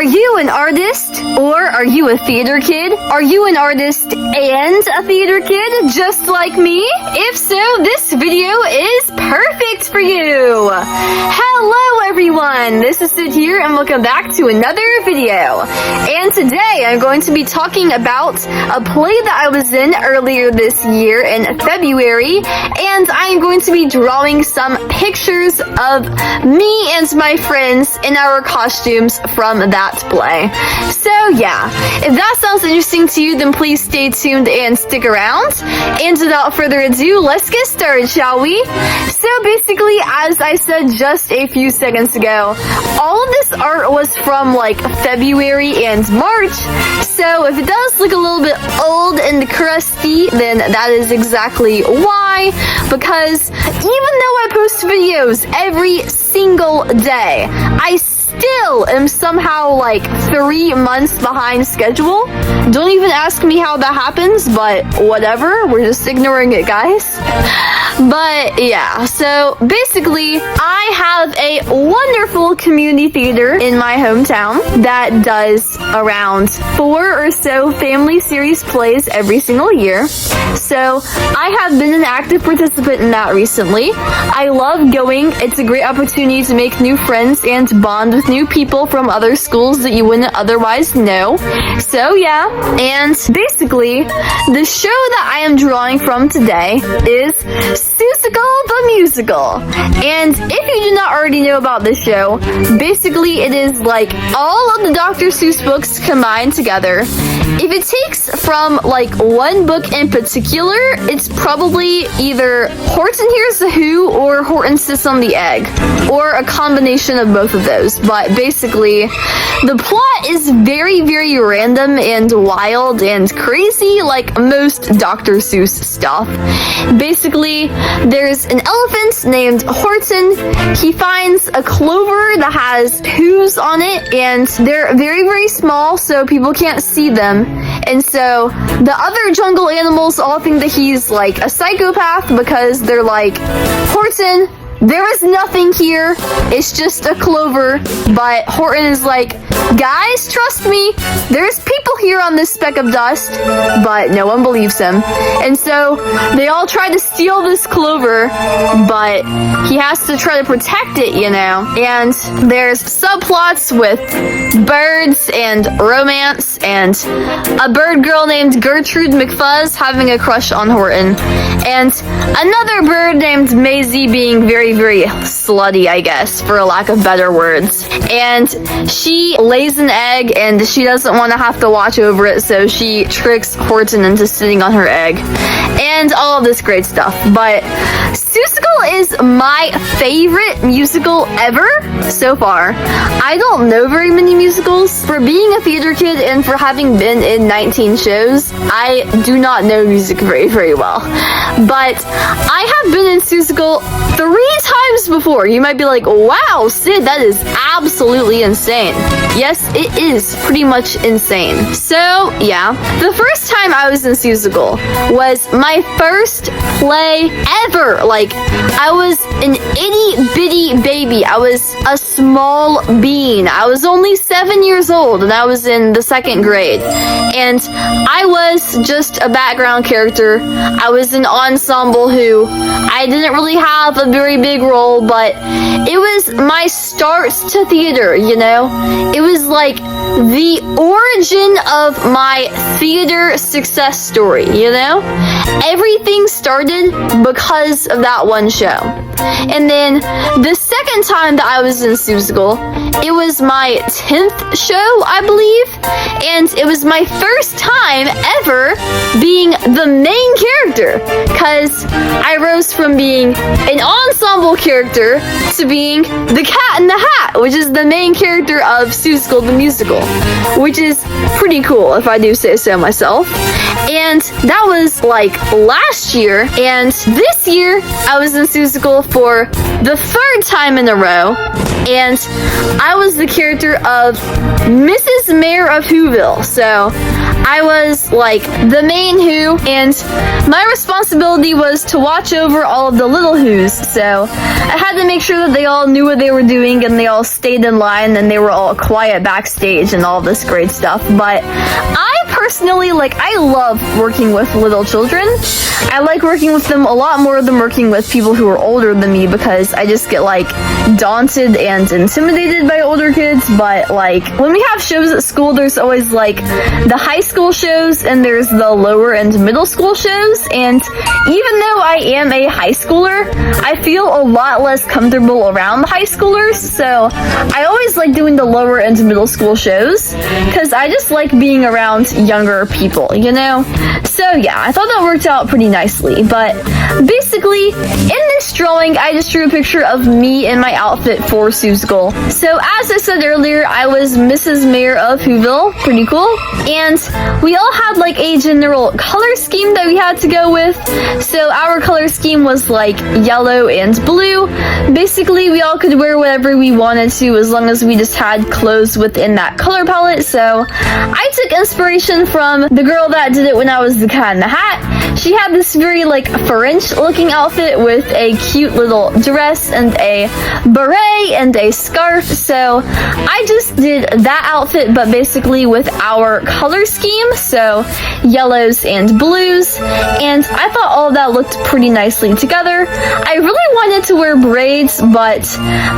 Are you an artist? Or are you a theater kid? Are you an artist and a theater kid, just like me? If so, this video is perfect for you! Hello everyone, this is Sid here and welcome back to another video. And today I'm going to be talking about a play that I was in earlier this year in February, and I'm going to be drawing some pictures of me and my friends in our costumes from that play. So yeah, if that sounds interesting to you, then please stay tuned and stick around. And without further ado, let's get started, shall we? So basically, as I said just a few seconds ago, all of this art was from like February and March. So if it does look a little bit old and crusty, then that is exactly why. Because even though I post videos every single day, I still am somehow like 3 months behind schedule. Don't even ask me how that happens, but whatever, we're just ignoring it, guys. But yeah, so basically I have a wonderful community theater in my hometown that does around 4 or so family series plays every single year. So I have been an active participant in that recently. I love going. It's a great opportunity to make new friends and bond with new people from other schools that you wouldn't otherwise know. So yeah, and basically the show that I am drawing from today is Seussical the Musical. And if you do not already know about this show, basically it is like all of the Dr. Seuss books combined together. If it takes from like one book in particular, it's probably either Horton Hears the Who or Horton Sits on the Egg, or a combination of both of those. But basically, the plot is very, very random and wild and crazy, like most Dr. Seuss stuff. Basically, there's an elephant named Horton. He finds a clover that has who's on it, and they're very, very small, so people can't see them. And so the other jungle animals all think that he's like a psychopath because they're like, Horton, there is nothing here. It's just a clover. But Horton is like, guys, trust me. There's people here on this speck of dust. But no one believes him. And so they all try to steal this clover, but he has to try to protect it, you know. And there's subplots with birds and romance and a bird girl named Gertrude McFuzz having a crush on Horton. And another bird named Maisie being very, very slutty, I guess, for a lack of better words. And she lays an egg and she doesn't want to have to watch over it, so she tricks Horton into sitting on her egg. And all of this great stuff. But Seussical is my favorite musical ever so far. I don't know very many musicals. For being a theater kid and for having been in 19 shows, I do not know music very, very well. But I have been in Seussical 3 times before. You might be like, wow, Sid, that is absolutely insane. Yes, it is pretty much insane. So, yeah. The first time I was in Seussical was my first play ever. Like, I was an itty bitty baby. I was a small bean. I was only 7 years old and I was in the 2nd grade. And I was just a background character. I was an ensemble who I didn't really have a very big role, but it was my start to theater, you know? It was like the origin of my theater success story, you know? Everything started because of that one show. And then the second time that I was in Seussical, it was my 10th show, I believe, and it was my first time ever being the main character, because I rose from being an ensemble character to being the Cat in the Hat, which is the main character of Seussical the Musical, which is pretty cool if I do say so myself. And that was like last year, and this year I was in Seussical for the 3rd time in a row, and I was the character of Mrs. Mayor of Whoville. So I was like the main Who, and my responsibility was to watch over all of the little Whos. So I had to make sure that they all knew what they were doing and they all stayed in line and they were all quiet backstage and all this great stuff. But I personally, I love working with little children. I like working with them a lot more than working with people who are older than me, because I just get daunted and intimidated by older kids. But when we have shows at school, there's always the high school shows and there's the lower and middle school shows. And even though I am a high schooler, I feel a lot less comfortable around the high schoolers. So I always like doing the lower and middle school shows because I just like being around younger people, So yeah, I thought that worked out pretty nicely. But basically, in this drawing, I just drew a picture of me in my outfit for Seussical. So as I said earlier, I was Mrs. Mayor of Whoville. Pretty cool. And we all had a general color scheme that we had to go with. So our color scheme was yellow and blue. Basically, we all could wear whatever we wanted to as long as we just had clothes within that color palette. So I took inspiration from the girl that did it when I was the Cat in the Hat. She had this very French looking outfit with a cute little dress and a beret and a scarf. So I just did that outfit, but basically with our color scheme, so yellows and blues, and I thought all of that looked pretty nicely together. I really wanted to wear braids, but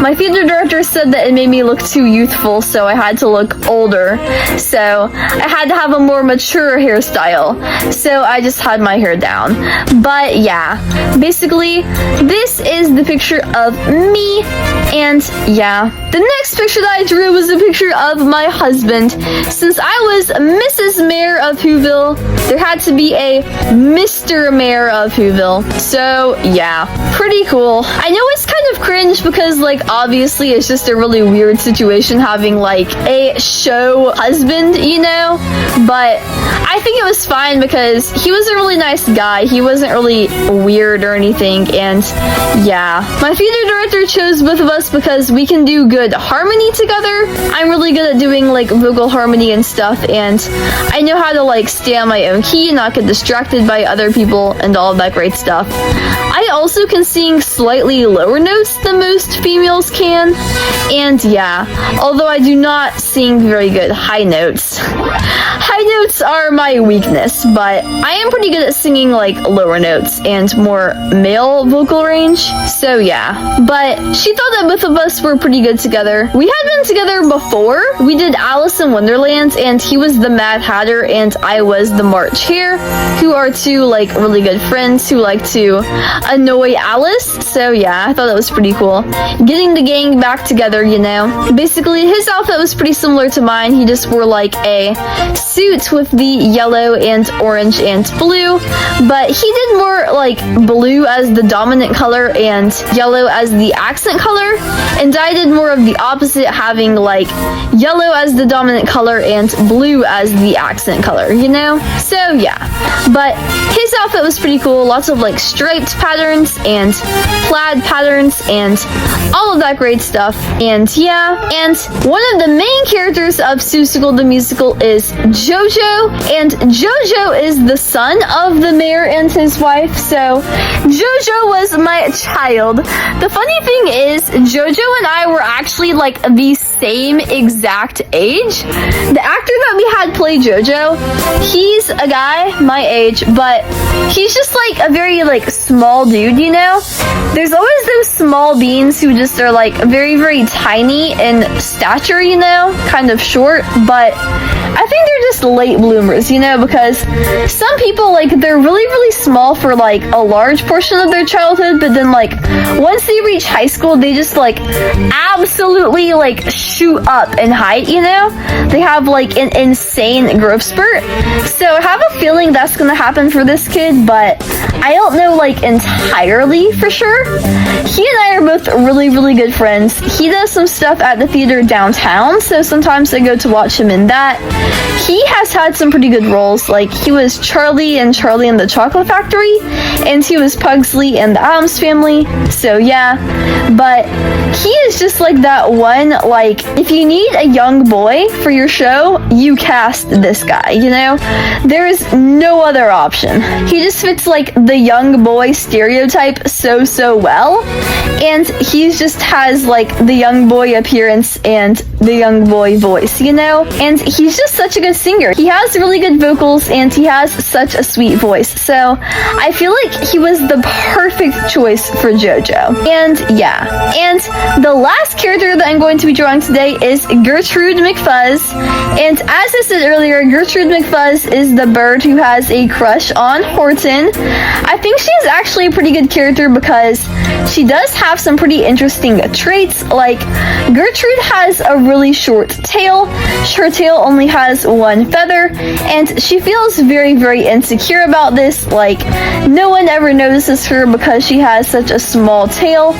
my theater director said that it made me look too youthful, so I had to look older. So I had to have a more mature hairstyle, so I just had my hair down. But yeah, basically this is the picture of me, and yeah, the next picture that I drew was a picture of my husband. Since I was Mrs. Mayor of Whoville, there had to be a Mr. Mayor of Whoville. So yeah, pretty cool. I know it's kind of cringe because obviously it's just a really weird situation having a show husband, but I think it was fine because he was a really nice guy. He wasn't really weird or anything, and yeah. My theater director chose both of us because we can do good harmony together. I'm really good at doing vocal harmony and stuff, and I know how to stay on my own key, not get distracted by other people and all of that great stuff. I also can sing slightly lower notes than most females can, and yeah, although I do not sing very good high notes. High notes are my weakness, but I am pretty good at singing lower notes and more male vocal range, so yeah. But she thought that both of us were pretty good together. We had been together before. We did Alice in Wonderland, and he was the Mad Hatter and I was the March Hare, who are two really good friends who like to annoy Alice. So yeah, I thought that was pretty cool. Getting the gang back together, Basically, his outfit was pretty similar to mine. He just wore a suit with the yellow and orange and blue, but he did more blue as the dominant color and yellow as the accent color, and I did more of the opposite, having yellow as the dominant color and blue as the accent color, So yeah, but his outfit was pretty cool. Lots of striped patterns and plaid patterns and all of that great stuff. And yeah, and one of the main characters of Seussical the Musical is Jojo, and Jojo is the son of the mayor and his wife, so Jojo was my child. The funny thing is, Jojo and I were actually the same exact age. The actor that we had play Jojo, he's a guy my age, but he's just a very small dude, There's always those small beings who just are very, very tiny in stature, kind of short, but I think they're just late bloomers, because some people, they're really, really small for, a large portion of their childhood, but then, once they reach high school, they just, absolutely, shoot up in height, They have, an insane growth spurt. So I have a feeling that's gonna happen for this kid, but I don't know, entirely for sure. He and I are both really, really good friends. He does some stuff at the theater downtown, so sometimes I go to watch him in that. He he has had some pretty good roles. Like, he was Charlie in Charlie and the Chocolate Factory, and he was Pugsley in the Addams Family. So yeah, but he is just like that one, like, if you need a young boy for your show, you cast this guy, you know? There is no other option. He just fits like the young boy stereotype so well, and he just has like the young boy appearance and the young boy voice, you know? And he's just such a good singer. He has really good vocals and he has such a sweet voice. So I feel like he was the perfect choice for Jojo. And yeah, and the last character that I'm going to be drawing today is Gertrude McFuzz. And as I said earlier, Gertrude McFuzz is the bird who has a crush on Horton. I think she's actually a pretty good character because she does have some pretty interesting traits. Like, Gertrude has a really short tail. Her tail only has one feather, and she feels very insecure about this. Like, no one ever notices her because she has such a small tail,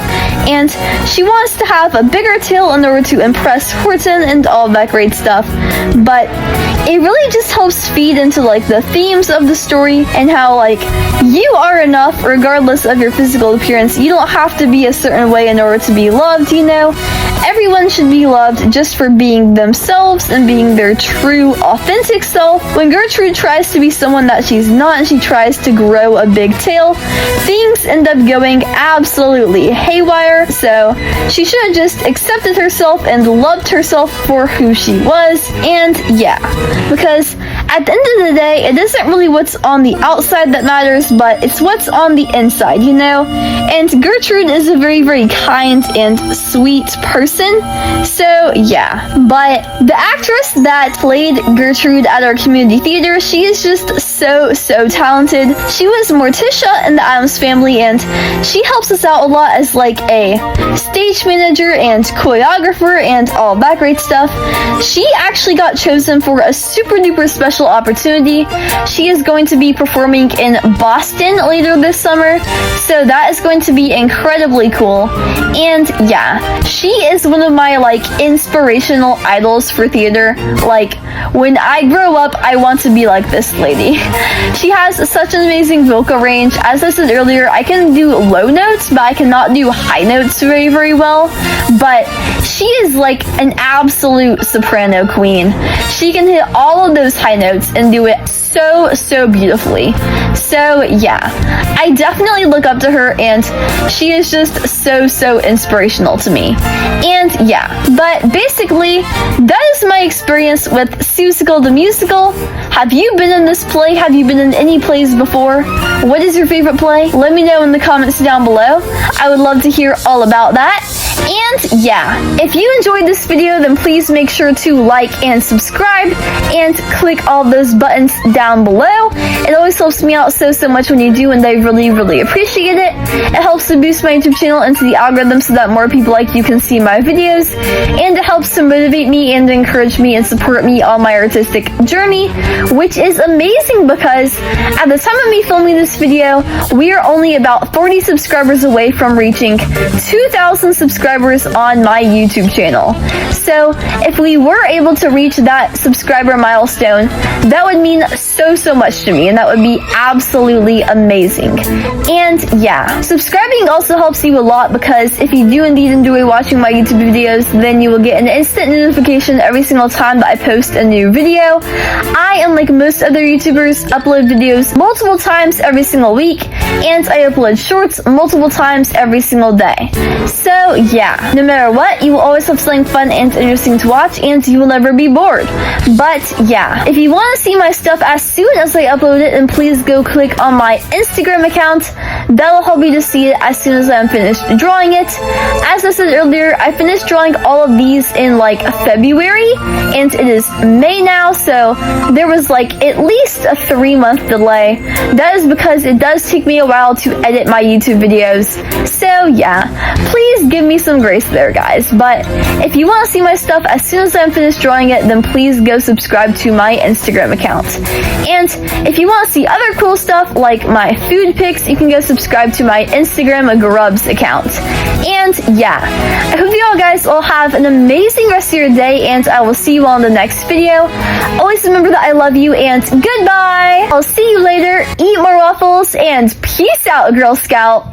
and she wants to have a bigger tail in order to impress Horton and all that great stuff. But it really just helps feed into like the themes of the story and how like you are enough regardless of your physical appearance. You don't have to be a certain way in order to be loved, you know? Everyone should be loved just for being themselves and being their true, authentic self. When Gertrude tries to be someone that she's not and she tries to grow a big tail, things end up going absolutely haywire. So she should have just accepted herself and loved herself for who she was. And yeah, because at the end of the day, it isn't really what's on the outside that matters, but it's what's on the inside, you know? And Gertrude is a very kind and sweet person. So yeah, but the actress that played Gertrude at our community theater, she is just so talented. She was Morticia in the Addams Family, and she helps us out a lot as like a stage manager and choreographer and all that great stuff. She actually got chosen for a super duper special opportunity. She is going to be performing in Boston later this summer, so that is going to be incredibly cool. And yeah, she is one of my like inspirational idols for theater. Like, when I grow up, I want to be like this lady. She has such an amazing vocal range. As I said earlier, I can do low notes, but I cannot do high notes very well. But she is like an absolute soprano queen. She can hit all of those high notes and do it so beautifully. So yeah, I definitely look up to her, and she is just so inspirational to me. And yeah, but basically, that is my experience with Seussical the Musical. Have you been in this play? Have you been in any plays before? What is your favorite play? Let me know in the comments down below. I would love to hear all about that. And yeah, if you enjoyed this video, then please make sure to like and subscribe and click all those buttons down below. It always helps me out so much when you do, and I really appreciate it. It helps to boost my YouTube channel into the algorithm so that more people like you can see my videos, and it helps to motivate me and encourage me and support me on my artistic journey, which is amazing because at the time of me filming this video, we are only about 40 subscribers away from reaching 2,000 subscribers on my YouTube channel. So if we were able to reach that subscriber milestone, that would mean so much to me, and that would be absolutely amazing. And yeah, subscribing also helps you a lot because if you do indeed enjoy watching my YouTube videos, then you will get an instant notification every single time that I post a new video. I, unlike most other YouTubers, upload videos multiple times every single week, and I upload shorts multiple times every single day. So yeah, no matter what, you will always have something fun and interesting to watch, and you will never be bored. But yeah, if you want to see my stuff as soon as I upload it, then please go click on my Instagram account. That'll help you to see it as soon as I'm finished drawing it. As I said earlier, I finished drawing all of these in like February, and it is May now, so there was like at least a 3-month delay. That is because it does take me a while to edit my YouTube videos. So yeah, please give me some grace there, guys. But if you want to see my stuff as soon as I'm finished drawing it, then please go subscribe to my Instagram account. And if you want to see other cool stuff like my food pics, you can go subscribe subscribe to my Instagram Grubs account. And yeah, I hope you all guys all have an amazing rest of your day, and I will see you all in the next video. Always remember that I love you, and goodbye! I'll see you later, eat more waffles, and peace out, Girl Scout!